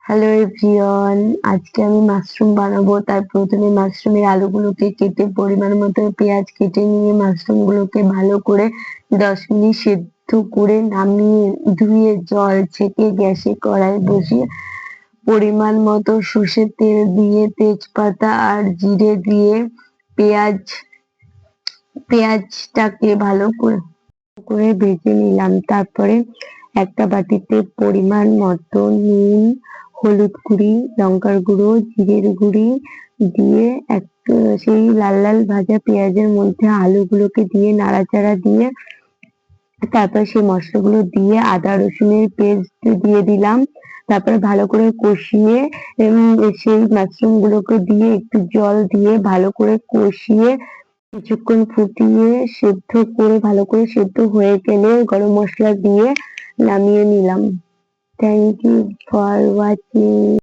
Hello everyone, আজকে আমি mushroom বানাবো। তার প্রথমে মাশরুমের আলুগুলোকে কেটে পরিমাণ মতো পেঁয়াজ কেটে নিয়ে মাশরুমগুলোকে ভালো করে 10 মিনিট সেদ্ধ করে নামিয়ে ধুয়ে জল ছেঁকে গ্যাসে কড়াই বসিয়ে পরিমাণ মতো সর্ষের তেল দিয়ে তেজপাতা আর জিরে দিয়ে পেঁয়াজ পেঁয়াজটাকে ভালো করে ভেজে নিলাম। তারপরে একটা বাটিতে পরিমাণ মতো নুন, হলুদ গুঁড়ি, লঙ্কার গুঁড়ো, জিরের গুঁড়ি দিয়ে সেই লাল লাল ভাজা পেঁয়াজের মধ্যে আলুগুলোকে দিয়ে নাড়াচাড়া দিয়ে তারপর সেই মশলাগুলো দিয়ে আদা রসুনের পেস্ট দিয়ে দিলাম। তারপরে ভালো করে কষিয়ে সেই মাশরুম গুলোকে দিয়ে একটু জল দিয়ে ভালো করে কষিয়ে কিছুক্ষণ ফুটিয়ে সেদ্ধ করে ভালো করে সেদ্ধ হয়ে গেলে গরম মশলা দিয়ে নামিয়ে নিলাম। Thank you for watching.